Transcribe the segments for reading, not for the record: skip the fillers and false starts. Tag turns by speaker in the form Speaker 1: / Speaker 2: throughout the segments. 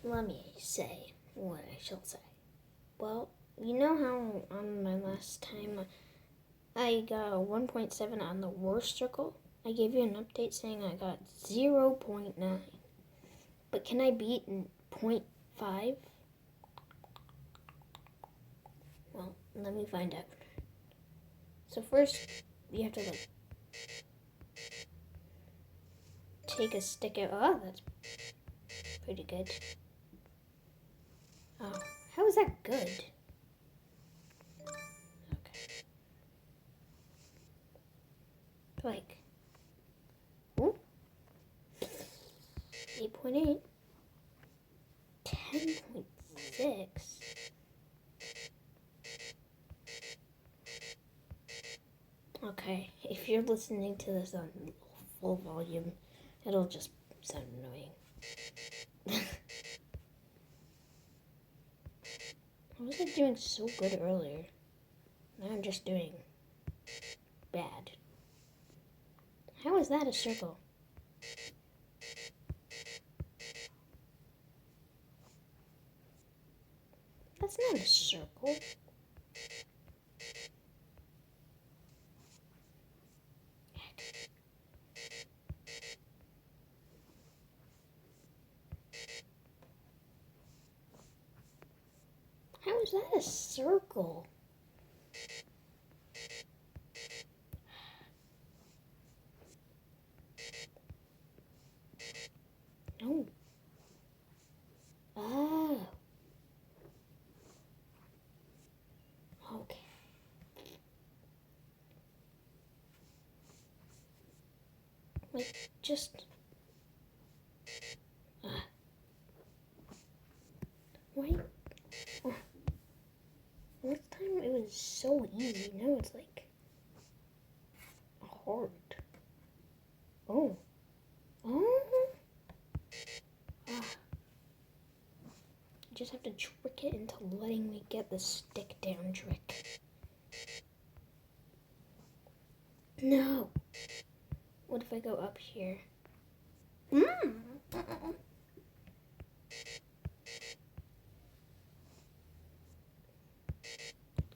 Speaker 1: let me say what I shall say. Well, you know how on my last time I got a 1.7 on the worst circle? I gave you an update saying I got 0.9. But can I beat 0.5? Well, let me find out. So first, you have to take a stick out. Oh, that's pretty good. Oh, how is that good? Okay. Like, ooh, 8.8, 10.6. Okay, if you're listening to this on full volume, it'll just sound annoying. I was like doing so good earlier. Now I'm just doing bad. How is that a circle? That's not a circle. How is that a circle? No. Oh. Okay. Like, just... Why? Oh. Last time it was so easy. Now it's like... hard. Oh. Oh. Ah. I just have to trick it into letting me get the stick down trick. No. What if I go up here?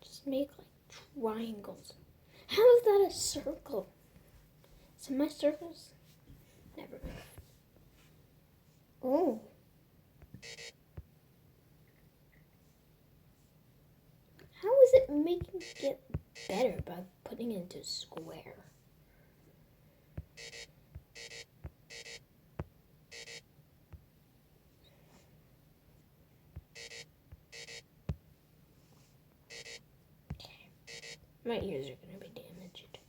Speaker 1: Just make like triangles. How is that a circle? Semicircles? Never mind. Oh. How is it making it better by putting it into square? My ears are going to be damaged.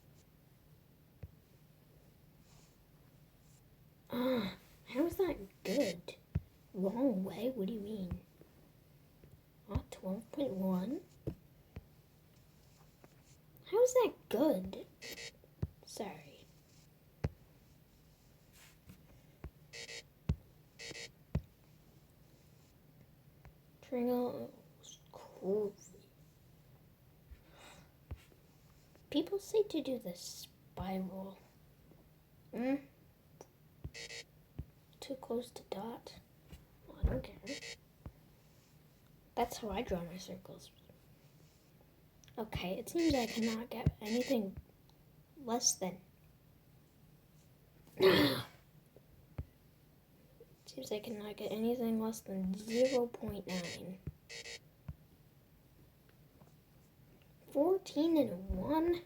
Speaker 1: How is that good? Wrong way? What do you mean? 12.1? How is that good? Sorry. Triangle is cool. People say to do the spiral. Too close to dot. Well, I don't care. That's how I draw my circles. Okay, it seems I cannot get anything less than... Seems I cannot get anything less than 0.9. 14 and 1?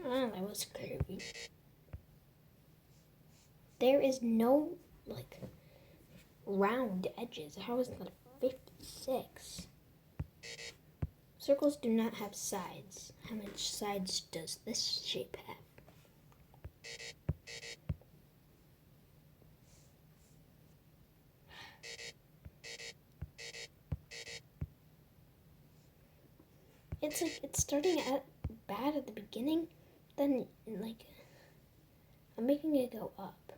Speaker 1: Oh, that was curvy. There is no, like, round edges. How is that a 56? Circles do not have sides. How much sides does this shape have? It's like, it's starting out bad at the beginning, then, like, I'm making it go up.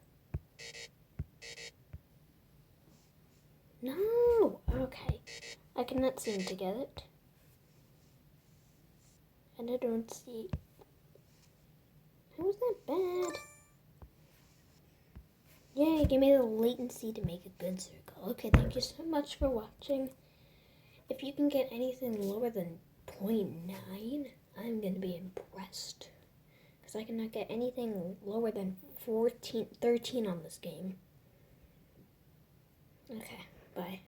Speaker 1: No! Okay. I cannot seem to get it. And I don't see... How is that bad? Give me the latency to make a good circle. Okay, thank you so much for watching. If you can get anything lower than 0.9, I'm going to be impressed. Because I cannot get anything lower than 13 on this game. Okay, bye.